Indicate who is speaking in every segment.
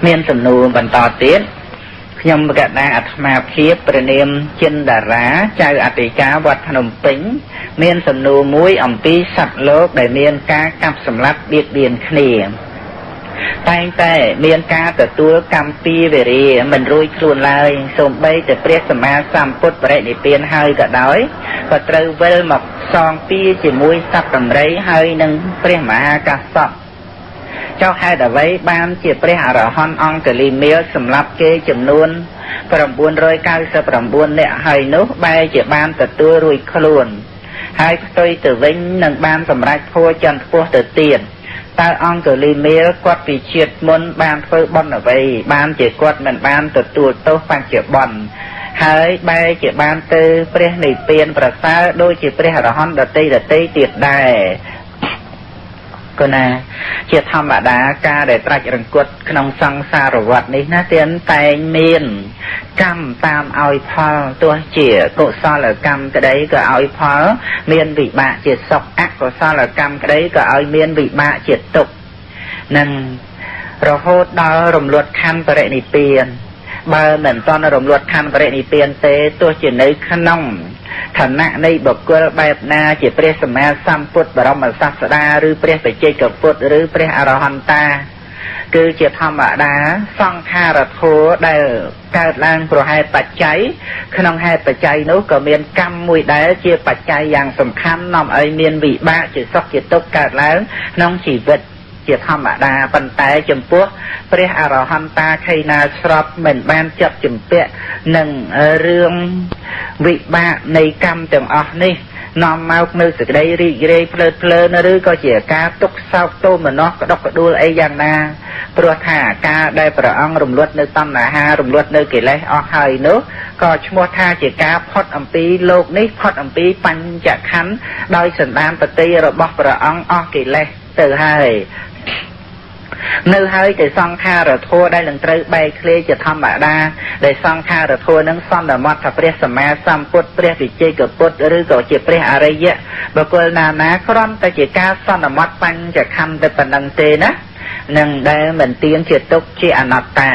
Speaker 1: មានសំណួរបន្តទៀតខ្ញុំបកណាអាត្មាភាពព្រះនាមចិនតារាចៅអធិការវត្តភ្នំពេញមានសំណួរមួយអំពីសត្វលោកដែលមានការកាប់សម្លាប់បៀតបៀនគ្នាតែងតែមានការទទួលកម្មពីវេរាមិនរួចខ្លួនឡើយសូម្បីតែព្រះសម្មាសម្ពុទ្ធបរិនិព្វានហើយក៏ដោយក៏ត្រូវវិលមកសងពីជាមួយសត្វដំរីហើយនឹងព្រះមហាកាសបចុះហេតុអ្វីបានជាព្រះអរហន្តអង្គលីមាលសម្រាប់គេចំនួន999នាក់ហើយនោះបែរជាបានទទួលរួចខ្លួនហើយផ្ទុយទៅវិញនឹងបានសម្រេចធម៌ចន្ទពោះទៅទៀតតើអង្គលីមាលគាត់ពីជាតិមុនបានធ្វើបុណ្យអ្វីបានជាគាត់មិនបានទទួលទោសបច្ចុប្បន្នហើយបែរជាបានទៅព្រះនិព្វានប្រសើរដូចជាព្រះអរហន្តដទៃទៀតដែរគណាជាធម្មតាការដែលត្រាច់រង្គត់ក្នុងសង្សារវដ្តនេះណាទានតែងមានកម្មតាមឲ្យផលទោះជាកុសលកម្មក្តីក៏ឲ្យផលមានវិបាកជាសុខអកុសលកម្មក្តីក៏ឲ្យមានវិបាកជាទុក្ខនឹងរហូតដល់រំលត់ខណ្ឌបរិនិព្វានបើមិនទាន់រំលត់ខណ្ឌបរិនិព្វានទេទោះជានៅក្នុងឋានៈនៃបុគ្គលបែបណាជាព្រះសម្មាសម្ពុទ្ធបរមសាស្តាឬព្រះបច្ចេកពុទ្ធឬព្រះអរហន្តាគឺជាធម្មតាសង្ខារធម៌ដែលកើតឡើងប្រហែលបច្ច័យក្នុងហេតុបច្ច័យនោះក៏មានកម្មមួយដែលជាបច្ច័យយ៉ាងសំខាន់នាំឲ្យមានវិបាកជាសុខជាទុក្ខកើតឡើងក្នុងជីវិតជាធម្មតាប៉ុន្តែចំពោះព្រះអរហន្តាខៃណាស្របមិនបានចាប់ជំពាក់នឹងរឿងវិបាកនៃកម្មទាំងអស់នេះនាំមកនៅសេចក្តីរីករាយភ្លើតភ្លើនឬក៏ជាការទុកសោកទោមនស្សក្តុកក្តួលអីយ៉ាងណាព្រោះថាការដែលព្រះអង្គរំលត់នៅតណ្ហារំលត់នៅកិលេសអស់ហើយនោះក៏ឈ្មោះថាជាការផុតអំពីលោកនេះផុតអំពីបញ្ចក្ខន្ធដោយសន្តានបតីរបស់ព្រះអង្គអស់កិលេសទៅហើយនៅហើយតែសង្ខារធម៌ដែលនឹងត្រូវបែកធ្លាយជាធម្មតាដែលសង្ខារធម៌នឹងសន្មតថាព្រះសម្មាសម្ពុទ្ធព្រះវិជ័យកពុទ្ធឬក៏ជាព្រះអរិយបុគ្គលណាគ្រាន់តែជាការសន្មតបញ្ចក្ខន្ធតែប៉ុណ្្នឹងទេណានឹងដែលមិនទៀងជាទុក្ខជាអនត្តា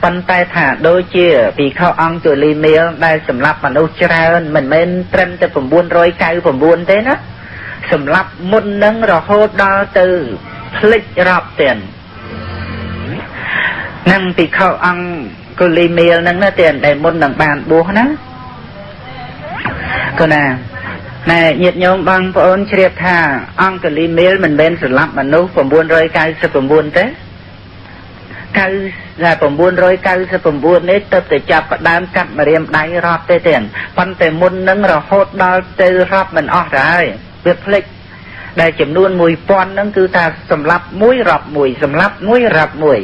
Speaker 1: ប៉ុន្តែថាដូចជាភិក្ខុអង្គលីមាលដែលសម្លាប់មនុស្សច្រើនមិនមែនត្រឹមតែ999ទេណាសម្លាប់មុននឹងរហូតដល់ទៅភ្លេចរាប់ទៀតនឹងភិក្ខុអង្គលីមាលហ្នឹងណាទៀតដែលមុននឹងបានបួសណាគណាណែញាតិញោមបងប្អូនជ្រាបថាអង្គលីមាលមិនមែនសម្លាប់មនុស្ស999ទេ999នេះទៅតែចាប់ផ្ដើមកាត់ម្រាមដៃរាប់ទេទៀតប៉ុន្តែមុននឹងរហូតដល់ទៅរាប់មិនអស់ទៅហើយវាភ្លេចដែលចំនួន1000ហ្នឹងគឺថាសម្លាប់មួយរាប់មួយសម្លាប់មួយរាប់មួយ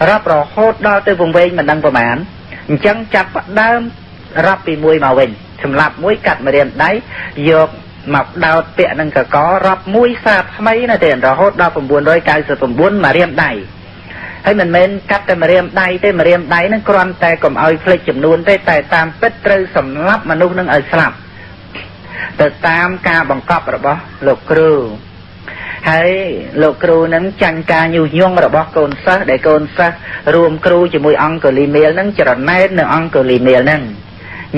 Speaker 1: រាប់រហូតដល់ទៅវង្វេងមិនដឹងប្រមាណអញ្ចឹងចាប់ផ្ដើមរាប់ពី1មកវិញសម្លាប់មួយកាត់ម្រាមដៃយកមកដោតពាក់នឹងកករាប់មួយសាបថ្មីណាទេរហូតដល់999ម្រាមដៃហើយមិនមែនកាត់តែម្រាមដៃទេម្រាមដៃហ្នឹងគ្រាន់តែកុំឲ្យភ្លេចចំនួនទេតែតាមពិតត្រូវសម្លាប់មនុស្សនឹងឲ្យស្លាប់ទៅតាមការបង្កប់របស់លោកគ្រូហើយលោកគ្រូនឹងចាញ់ការញុះញង់របស់កូនសិស្សដែលកូនសិស្សរួមគ្រូជាមួយអង្គលីមាលនឹងច្រណែននឹងអង្គលីមាលនឹង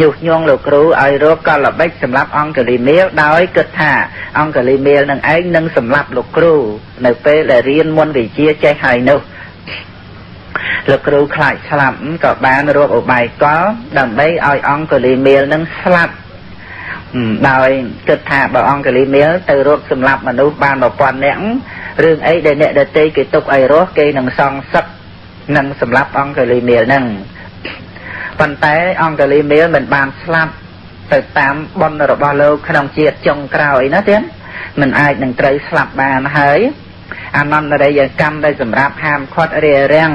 Speaker 1: ញុះញង់លោកគ្រូឲ្យរកកលបិចសម្រាប់អង្គលីមាលដោយគិតថាអង្គលីមាលនឹងឯងនឹងសម្រាប់លោកគ្រូនៅពេលដែលរៀនមុនវិជ្ជាចេះហើយនោះលោកគ្រូខ្លាចស្លាប់ក៏បានរកឧបាយកលដើម្បីឲ្យអង្គលីមាលនឹងស្លាប់ដោយគិតថាបើអង្គលីមាលទៅរកសម្លាប់មនុស្សបាន1000នាក់រឿងអីដែលអ្នកដទៃគេទុកឲ្យរស់គេនឹងសងសឹកនឹងសម្លាប់អង្គលីមាលនឹងប៉ុន្តែអង្គលីមាលមិនបានស្លាប់ទៅតាមបុណ្យរបស់លោកក្នុងជាតិចុងក្រោយណាទៀតមិនអាចនឹងត្រូវស្លាប់បានហើយអនន្តរិយកម្មដែលសម្រាប់ហាមឃាត់រារាំង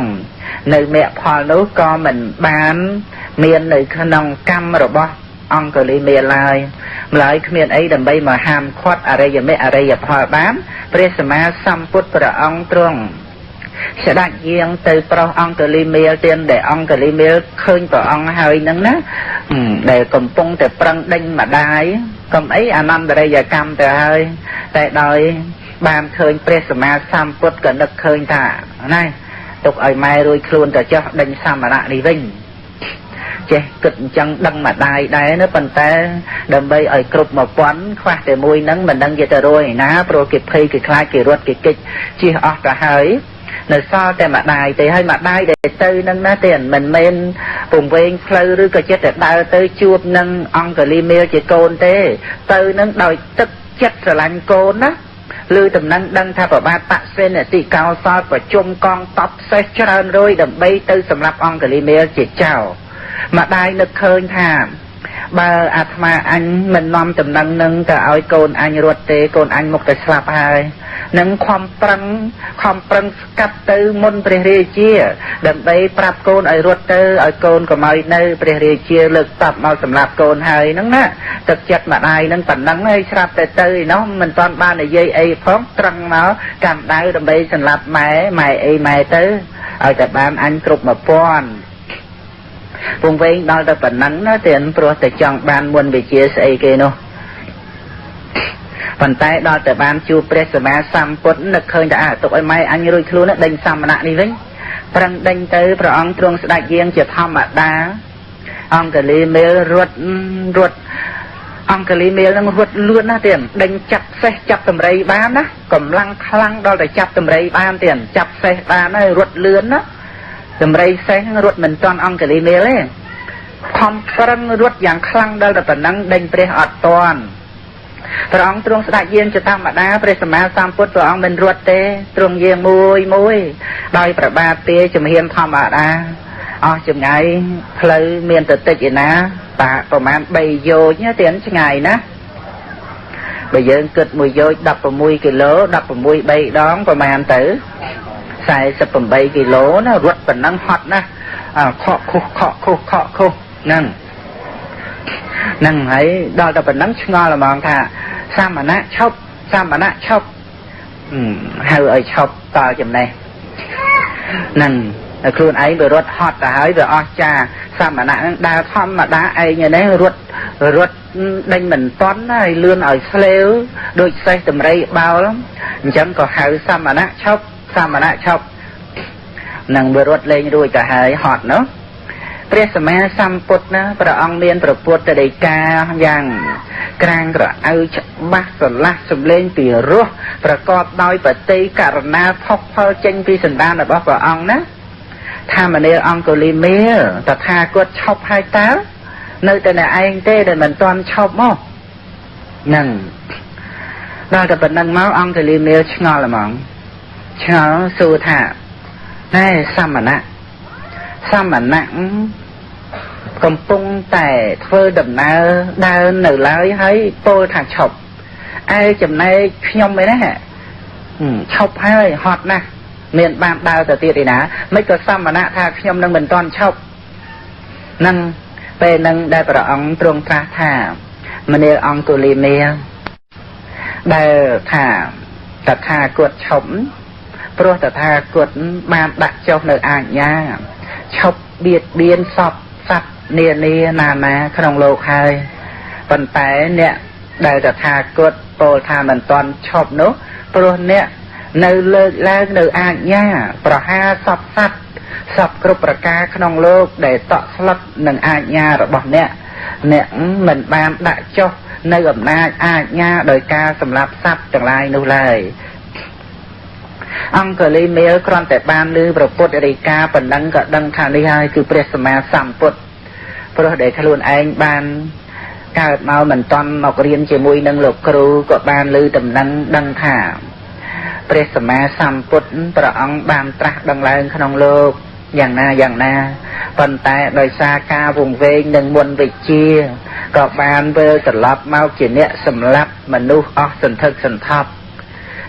Speaker 1: នៅមគ្គផលនោះក៏មិនបានមាននៅក្នុងកម្មរបស់អង្គលីមាលឡើយម្ល៉េះគ្មានអីដើម្បីមកហាមឃាត់អរិយមគ្គអរិយផលបានព្រះសម្មាសម្ពុទ្ធព្រះអង្គទ្រង់ស្ដេចយាងទៅប្រោសអង្គលីមាលទៀតដែលអង្គលីមាលឃើញព្រះអង្គហើយហ្នឹងណាដែលកំពុងតែប្រឹងដេញម្ដាយកុំអីអនន្តរិយកម្មទៅហើយតែដោយបានឃើញព្រះសម្មាសម្ពុទ្ធក៏នឹកឃើញថាណា ទុកឲ្យម៉ែរួយខ្លួនទៅចុះដេញសមណៈនេះវិញចេះគិតអញ្ចឹងដឹងម្ដាយដែរណាប៉ុន្តែដើម្បីឲ្យគ្រប់1000ខ្វះតែមួយហ្នឹងមិនដឹងយកទៅរួយណាព្រោះគេភ័យគេខ្លាចគេរត់គេគេចជិះអស់ទៅហើយនៅសល់តែម្ដាយទេហើយម្ដាយដែលទៅនឹងណាទេមិនមែនពង្វេងផ្លូវឬក៏ចិត្តតែដើរទៅជួបនឹងអង្គលីមេលជាកូនទេទៅនឹងដោយទឹកចិត្តស្រឡាញ់កូនណាឬតំណែងដឹងថាប្របាទបសេនតិកោសលប្រជុំកងតបសេះច្រើនរយដើម្បីទៅសម្រាប់អង្គលីមេលជាចៅម្ដាយនឹកឃើញថាបើអាត្មាអញមិននាំតំណែងនឹងទៅឲ្យកូនអញរត់ទេកូនអញមកតែស្លាប់ហើយនឹងខំប្រឹងស្កាត់ទៅមុនព្រះរាជាដើម្បីប្រាប់កូនឲ្យរត់ទៅឲ្យកូនកុំឲ្យនៅព្រះរាជាលើកតបមកសម្រាប់កូនហើយហ្នឹងណាទឹកចិត្តម្ដាយហ្នឹងប៉ុណ្ណឹងហើយស្រាប់តែទៅឯនោះមិនតាន់បាននិយាយអីផងត្រង់មកកាន់ដៅដើម្បីសម្រាប់ម៉ែអីម៉ែទៅឲ្យតែបានអញគ្រប់1000ពងវែងដល់ទៅប៉ុណ្ណឹងណាតែព្រោះតែចង់បានមុនវិជាស្អីគេនោះប៉ុន្តែដល់តែបានជួបព្រះសម្មាសម្ពុទ្ធនឹកឃើញថាទុកឲ្យម៉ែអញរួចខ្លួនដេញសមណៈនេះវិញប្រឹងដេញទៅព្រះអង្គទ្រង់ស្ដេចយាងជាធម្មតាអង្គលីមេលរត់អង្គលីមេលនឹងរត់លឿនណាស់ទៀតដេញចាប់សេះចាប់តម្រៃបានណាកម្លាំងខ្លាំងដល់តែចាប់តម្រៃបានទៀតចាប់សេះបានហើយរត់លឿនណាតម្រៃសេះរត់មិនទាន់អង្គលីមេលទេខំប្រឹងរត់យ៉ាងខ្លាំងដល់តែប៉ុណ្ណឹងដេញព្រះអត់ទាន់ព្រះអង្គទ្រង់ស្ដេចយាងជាធម្មតាព្រះសម្មាសម្ពុទ្ធព្រះអង្គមិនរត់ទេទ្រង់យាងមួយដោយប្របាទទេជំហានធម្មតាអស់ចម្ងាយផ្លូវមានទៅតិចឯណាតាប្រមាណ3យោជន៍ទៀតឆ្ងាយណាបើយើងគិត1យោជន៍16គីឡូ16 3ដងប្រមាណទៅ48គីឡូណារត់ប៉ុណ្ណឹងហត់ណាខកខុសហ្នឹងហើយដល់តែប៉ុណ្ណឹងឆ្ងល់ហ្មងថាសមណៈឈប់ហៅឲ្យឈប់តចំណេះហ្នឹងខ្លួនឯងវារត់ហត់ទៅហើយវាអស់ចាសមណៈហ្នឹងដើរធម្មតាឯងនេះរត់ដេញមិនតន់ហើយលឿនឲ្យស្លេវដូចសេះតម្រៃបោលអញ្ចឹងក៏ហៅសមណៈឈប់នឹងវារត់លេងរួចទៅហើយហត់នោះព្រះសម្មាសម្ពុទ្ធណាព្រះអង្គមានប្រពុតដីកាយ៉ាងក្រាងក្រអៅច្បាស់ស្រឡះសម្លេងពីរោះប្រកបដោយបតីករណាផុសផលចេញពីសន្តានរបស់ព្រះអង្គណាថាមនាលអង្គលីមេលតថាគតឈប់ហើយតើនៅតែអ្នកឯងទេដែលមិនទាន់ឈប់មកហ្នឹងដល់តែប៉ុណ្ណឹងមកអង្គលីមេលឆ្ងល់ហ្មងឆ្ងល់សួរថាណែសមណៈកំពុងតែធ្វើដំណើរដើរនៅឡើយហើយពោលថាឈប់ឯចំណែកខ្ញុំឯណាឈប់ហើយហត់ណាស់មានបានដើរទៅទៀតឯណាមិនក៏សមណៈថាខ្ញុំនឹងមិនទាន់ឈប់នឹងពេលនឹងដែលព្រះអង្គទ្រង់ត្រាស់ថាមនាលអង្គលីមេលដែលថាតថាគតឈប់ព្រោះតថាគតបានដាក់ចុះនៅអាជ្ញាឈប់បៀតបៀនសពសត្វនានាណាក្នុងលោកហើយប៉ុន្តែអ្នកដែលតថាគតពោលថាមិនទាន់ឈប់នោះព្រោះអ្នកនៅលើកឡើងនៅអាជ្ញាប្រហារសពសត្វសពគ្រប់ប្រការក្នុងលោកដែលតក់ស្លុតនឹងអាជ្ញារបស់អ្នកមិនបានដាក់ចុះនៅអំណាចអាជ្ញាដោយការសម្លាប់សត្វទាំងឡាយនោះឡើយអង្គលីមេលគ្រាន់តែបានឮប្រពុតរិកាប៉ុណ្ណឹងក៏ដឹងថានេះហើយគឺព្រះសម្មាសម្ពុទ្ធព្រោះដែលខ្លួនឯងបានកើតមកមិនតាន់មករៀនជាមួយនឹងលោកគ្រូក៏បានឮដំណឹងដឹងថាព្រះសម្មាសម្ពុទ្ធព្រះអង្គបានត្រាស់ដឹងឡើងក្នុងលោកយ៉ាងណាប៉ុន្តែដោយសារការវង្វេងនឹងមុនវិជ្ជាក៏បានវិលត្រឡប់មកជាអ្នកសម្លាប់មនុស្សអស់សន្ធឹកសន្ធាប់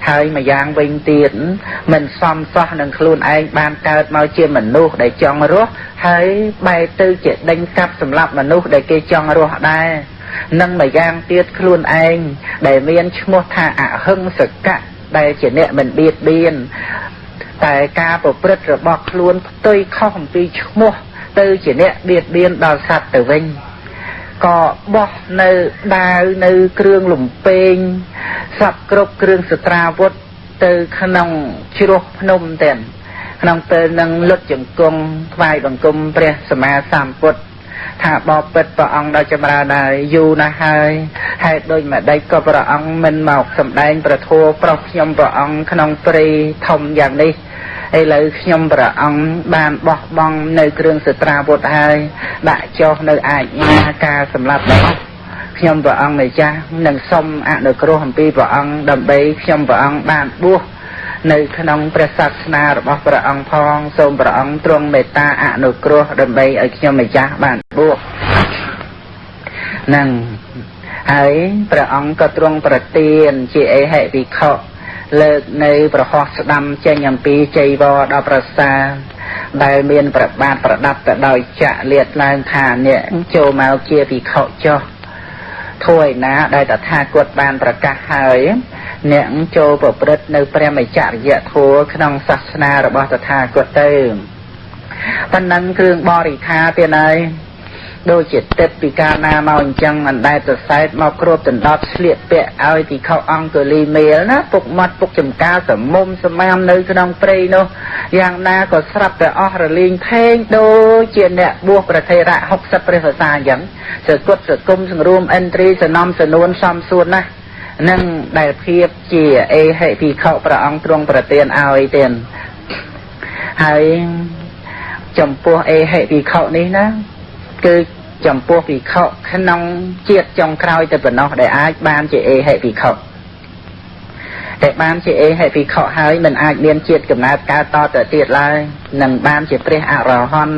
Speaker 1: ហើយម្យ៉ាងវិញទៀតមិនសមសោះនឹងខ្លួនឯងបានកើតមកជាមនុស្សដែលចង់រស់ហើយបែរទៅជាដេញកាប់សម្លាប់មនុស្សដែលគេចង់រស់ដែរនិងម្យ៉ាងទៀតខ្លួនឯងដែលមានឈ្មោះថាអហិង្សកៈដែលជាអ្នកមិនបៀតបៀនតែការប្រព្រឹត្តរបស់ខ្លួនផ្ទុយខុសអំពីឈ្មោះទៅជាអ្នកបៀតបៀនដល់សត្វទៅវិញក៏បោះនៅដាវនៅគ្រឿងលំពេងសពគ្រប់គ្រឿងសត្រាវុធទៅក្នុងជ្រោះភ្នំទាំង ក្នុងពេលនឹងលុតជង្គង់ថ្វាយបង្គំព្រះសម្មាសម្ពុទ្ធថាបបិទ្ធព្រះអង្គដល់ចម្រើនហើយយូរណាស់ហើយហេតុដូចម្ដេចក៏ព្រះអង្គមិនមកសម្ដែងប្រធមប្រុសខ្ញុំព្រះអង្គក្នុងព្រៃធំយ៉ាងនេះឥឡូវខ្ញុំព្រះអង្គបានបោះបង់នៅគ្រឿងសត្រាវុធហើយដាក់ចុះនៅអាជ្ញាការសម្លាប់របស់ខ្ញុំព្រះអង្គម្ចាស់នឹងសូមអនុគ្រោះអំពីព្រះអង្គដើម្បីខ្ញុំព្រះអង្គបានបួសនៅក្នុងព្រះសាសនារបស់ព្រះអង្គផងសូមព្រះអង្គទ្រង់មេត្តាអនុគ្រោះដើម្បីឲ្យខ្ញុំម្ចាស់បានបួសនឹងហើយព្រះអង្គក៏ទ្រង់ប្រទានជាអេហិភិក្ខុលើកនៅប្រហោះស្ដាំចេញអំពីចីវរដល់ប្រសាដែលមានប្របាទប្រដាប់ទៅដោយចាក់លាតឡើងថាអ្នកចូលមកជាភិក្ខុចុះធួយណាដែលតថាគតបានប្រកាសហើយអ្នកចូលប្រព្រឹត្តនៅព្រះមច្ចរិយធម៌ក្នុងសាសនារបស់តថាគតទៅប៉ុណ្ណឹងគ្រឿងបរិខាទៀតហើយដូចជាទឹកពីកាលណាមកអញ្ចឹងអណ្ដែតសរសែតមកគ្របដណ្ដប់ស្លៀកពាក់ឲ្យទីខោអង្គលីមេលណាពុកមាត់ពុកចំការសមុំសមាមនៅក្នុងព្រៃនោះយ៉ាងណាក៏ស្រាប់តែអស់រលីងថេងដូចជាអ្នកបួសប្រធេរៈ60ព្រះភាសាអញ្ចឹងសគុតសគុំសង្រួមអិនទ្រីសនំសនួនសំសួនណានឹងដែលភាពជាអេហិភិក្ខុព្រះអង្គទ្រង់ប្រទានឲ្យទៀតហើយចំពោះអេហិភិក្ខុនេះណាគឺចំពោះភិក្ខុក្នុងជាតិចុងក្រោយទៅប៉ុណ្ណោះដែលអាចបានជាអេហិភិក្ខុតែបានជាអេហិភិក្ខុហើយមិនអាចមានជាតិកំណើតកើតតទៅទៀតឡើយនឹងបានជាព្រះអរហន្ត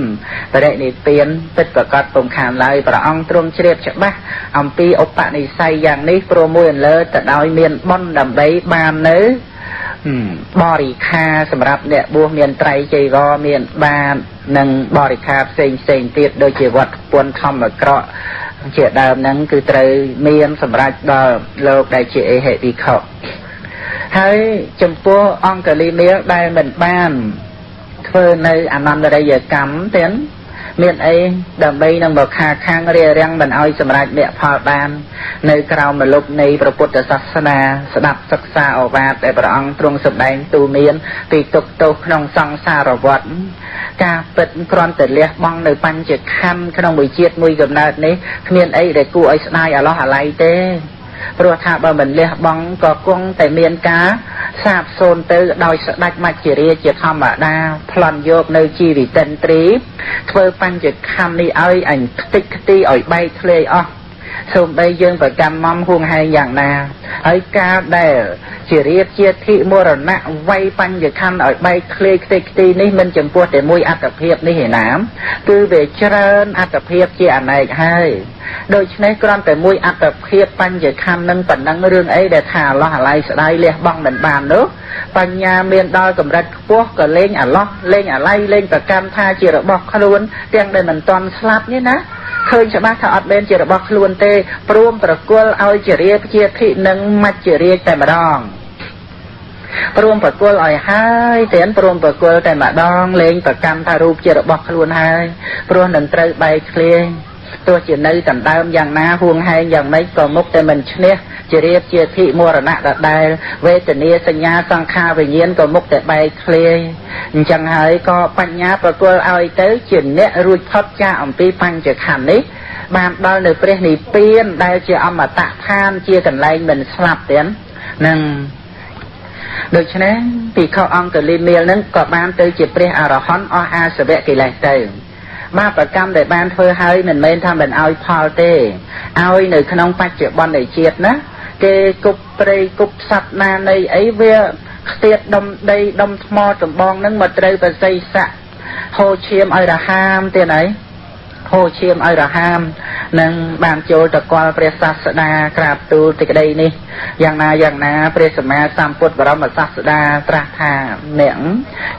Speaker 1: បរិនិព្វានពិតប្រកបពុំខានឡើយព្រះអង្គទ្រង់ជ្រាបច្បាស់អំពីឧបនិស្ស័យយ៉ាងនេះព្រោះមួយអន្លើទៅដោយមានបុណ្យដើម្បីបាននៅបរិខាសម្រាប់អ្នកបួសមានត្រៃចីវរមានបាតនិងបរិខាផ្សេងទៀតដូចជាវត្តពន្ធធម្មក្រក់ជាដើមហ្នឹងគឺត្រូវមានសម្រាប់ដល់លោកដែលជាអេហិភិក្ខុហើយចំពោះអង្គលីមេលដែលមិនបានធ្វើនៅអនន្តរិយកម្មទៀតមានអីដើម្បីនឹងមកខាងរារាំងមិនឲ្យសម្រេចមគ្គផលបាននៅក្រៅមលុបនៃព្រះពុទ្ធសាសនាស្ដាប់សិក្សាឱវាទដែលព្រះអង្គទ្រង់សម្ដែងទូមានពីទុក្ខទោសក្នុងសង្សារវដ្តការពិតគ្រាន់តែលះបង់នៅបញ្ចខណ្ឌក្នុងមួយជាតិមួយកំណើតនេះគ្មានអីដែលគួរឲ្យស្ដាយអាឡោះអាល័យទេព្រោះថាបើមិនលះបង់ក៏គង់តែមានការសាបសូន្យទៅដោយស្ដេចមច្ចរាជាធម្មតាប្លន់យកនៅជីវិតិន្ទ្រីធ្វើបញ្ចខណ្ឌនេះឲ្យអញខ្ទេចខ្ទីឲ្យបែកធ្លាយអស់សូម្បីយើងប្រកម្មមហួងហែងយ៉ាងណាហើយការដែលជារាជាធិមរណៈវ័យបញ្ញខណ្ឌឲ្យបែកធ្លាយខ្ទេចខ្ទីនេះមិនចំពោះតែមួយអត្តភាពនេះឯណាគឺវាច្រើនអត្តភាពជាអនេកហើយដូច្នេះគ្រាន់តែមួយអត្តភាពបញ្ញខណ្ឌនឹងប៉ុណ្ណឹងរឿងអីដែលថាអាឡោះអាល័យស្ដាយលះបង់មិនបាននោះបញ្ញាមានដល់កម្រិតខ្ពស់ក៏លេងអាឡោះលេងអាល័យលេងប្រកម្មថាជារបស់ខ្លួនទាំងដែលមិនតន់ស្លាប់នេះណាឃើញច្បាស់ថាអត់មែនជារបស់ខ្លួនទេព្រមប្រគល់ឲ្យជារាជាធិនិងមច្ចរាជតែម្ដងព្រមប្រគល់ឲ្យហើយតែព្រមប្រគល់តែម្ដងលេងប្រកម្មថារូបជារបស់ខ្លួនហើយព្រោះនឹងត្រូវបែកធ្លាយទោះជានៅដណ្ដើមយ៉ាងណាហួងហែងយ៉ាងម៉េចក៏មុខតែមិនឈ្នះជារាជាធិមរណៈដដែលវេទនាសញ្ញាសង្ខារវិញ្ញាណក៏មុខតែបែកធ្លាយអញ្ចឹងហើយក៏បញ្ញាប្រគល់ឲ្យទៅជាអ្នករួចផុតចាកអំពីបញ្ចខណ្ឌនេះបានដល់នៅព្រះនិព្វានដែលជាអមតៈឋានជាកន្លែងមិនស្លាប់ទៀតនឹងដូច្នេះភិក្ខុអង្គលីមេលនឹងក៏បានទៅជាព្រះអរហន្តអស់អាសវៈកិលេសទៅបាបកម្មដែលបានធ្វើហើយមិនមែនថាមិនឲ្យផលទេឲ្យនៅក្នុងបច្ចុប្បន្ននៃជាតិណាគេគប់ព្រៃគប់សត្វណានៃអីវាខ្ទាតដុំដីដុំថ្មដំបងនឹងមកត្រូវប្រស័យស័កហូរឈាមឲ្យរហាមទៀតហើយហូរឈាមឲ្យរហាមនឹងបានចូលតកល់ព្រះសាស្តាក្រាបទូលទីក្តីនេះយ៉ាងណាព្រះសម្មាសម្ពុទ្ធបរមសាស្តាត្រាស់ថាអ្នក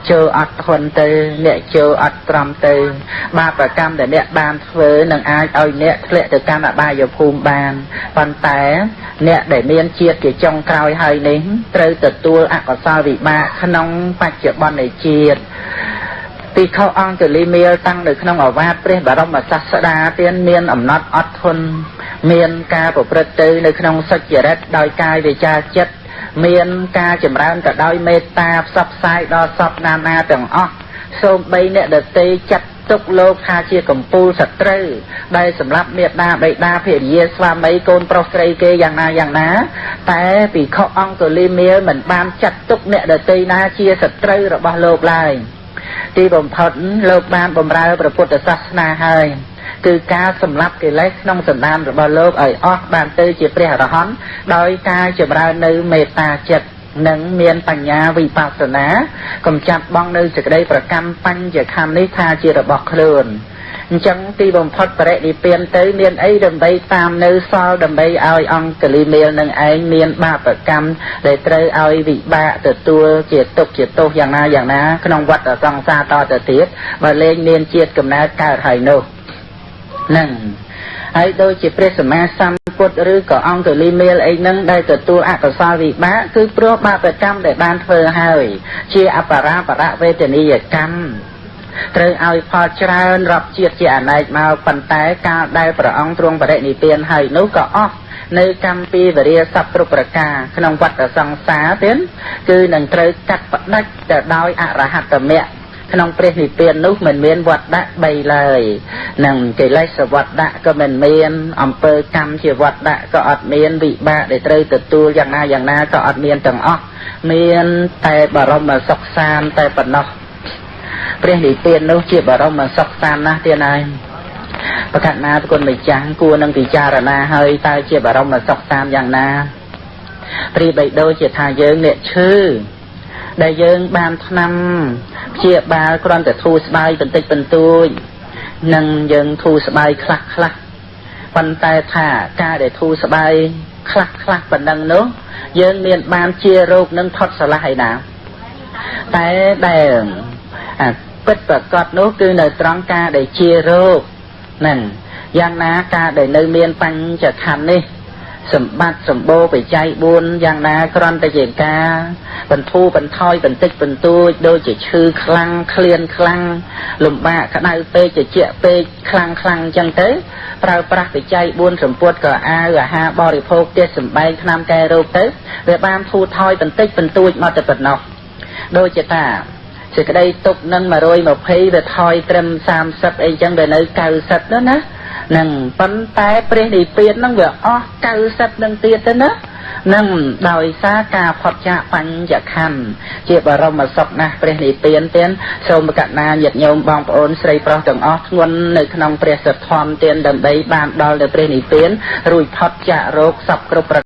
Speaker 1: ចូលអត់ធន់ទៅអ្នកចូលអត់ត្រំទៅបាបកម្មដែលអ្នកបានធ្វើនឹងអាចឲ្យអ្នកធ្លាក់ទៅកាន់អបាយភូមិបានប៉ុន្តែអ្នកដែលមានជាតិជាចុងក្រោយហើយនេះត្រូវទទួលអកុសលវិបាកក្នុងបច្ចុប្បន្ននៃជាតិភិក្ខុអង្គលីមេលតាំងនៅក្នុងអាវាតព្រះបរមសាស្តាទានមានអំណត់អត់ធន់មានការប្រព្រឹត្តទៅនៅក្នុងសុចរិតដោយកាយវាចាចិត្ត miền ca chìm ra cả đôi mê ta sắp sai đo sắp nam na từng óc xôm bay nè đợt tê chặt tục lô tha chia cầm pu sạch trư đây sầm lấp miệt đa bậy đa phiền ye xoa mấy con prosray kê dạng náแต่ปีเขาองตัวลีเมียเหมือนบ้านจัดตุกเนี่ยเดตีนาเชียสตรีระบาโลกลายที่บ่มพดโลกบ้านบ่มราพระพุทธศาสนาให้คือการสำลับกิเลสน้องสันดานระบาโลกออกบ้านตื้อจีเปรียรหันโดยการจำราในเมตตาจิตหนังเมียนปัญญาวิปัสสนากำจัดบ้องในจะได้ประกันปัญญาคำนิทาจีระบอกเคลื่อนจังที่บ่มพดประเดี๋ยวเปลี่ยนตื้อเมียนไอ้ดำใบตามในซอดำใบเอาองกลีเมียนหนึ่งไอ้เมียนบาประกันได้เตยเอาวิบะตัวเจียตกอย่างน่าขนมวัดสังสาต่อเตียมาเล่นเมียนเจียกับน้าการไทยโนนั่งไอ้โดยจิตเปรสมาสัมพุทธหรือก็องตัวลีเมลไอ้นั่งได้ตัวอักษรวิบะคือโปรบาประจำได้บ้านเฟอร์ให้เชียอปาราประเวทนิยกรรมเตยเอาพอเจริญรับเจียเจียในมาปันแต่การได้ประองตรงประเดนิเปียนให้นุก็ออกในกรรมปีบริยสัพปรุประกาขนมวัดสังสาเต้นคือหนังเตยกัดปัดได้แต่ดอยอรหัตเมะขนมเปรนิเปียนนุเหมือนเมียนวัดได้ใบเลยหนังเกลัยสวัสดะก็เหมือนเมียนอำเภอกรรมเชียวัดได้ก็อดเมียนวิบะได้เตยตัวอย่างน่าก็อดเมียนต่างออกเมียนแต่บารมศกสานแต่ปนอกเปลี่ยนดีเปลี่ยนนู้เจียบเรามาสักตามนะเตียนายประกาศนาทุกคนไม่จ้างกลัวนังติจารณาเฮยตายเจียบเรามาสักตามอย่างนาปรีใบโดยเจียทาเยิงเนี่ยชื่อได้เยิงบานทนำเจียบบาลกรอนแต่ทูสบายเป็นติเป็นตัวนังเยิงทูสบายคลักปันแต่ถ่ากาได้ทูสบายคลักปันดังเนาะเยิงเมียนบานเจียโรคนังทอดสลายนะแต่แดงปิดประกอบนู้คือในตรังกาได้เชียโรคนั่นอย่างน้ากาได้ในเมียนปัญจะทันนี่สมบัติสมโบไปใจบุญอย่างน้ากรอนไปเจกาเป็นทูเป็นทอยเป็นติ๊กเป็นตู้โดยจะชื่อคลังเคลียนคลังลุมบ้าขณะเปจะเจาะเปคลังจังเต้เราประไปใจบุญสมปวดก็หาบริโภคเจ็ดสมใบนำแกโรคเต้เวลาทูทอยเป็นติ๊กเป็นตู้มาแต่เป็นนอกโดยจะตาจะได้ตกนั่งมาโรยมาเพย์แบบทอยเต็ม30ไอ้จังได้ใน90แล้วนะนั่งปันแต่เปลี่ยนดีเปลี่ยนนั่งแบบ90นั่งเตี้ยแต่นะนั่งโดยสากาพอจะปัญจะคันเจ็บเรามาสกนะเปลี่ยนดีเปลี่ยนเตี้ยโซมกัดนาหยัดโยมบางปอนใส่ปลอกจังงวนในขนมเปลี่ยนสะท้อนเตี้ยนดำใบบานดอลเปลี่ยนดีเปลี่ยนรุยพอจะโรคสับกรุบ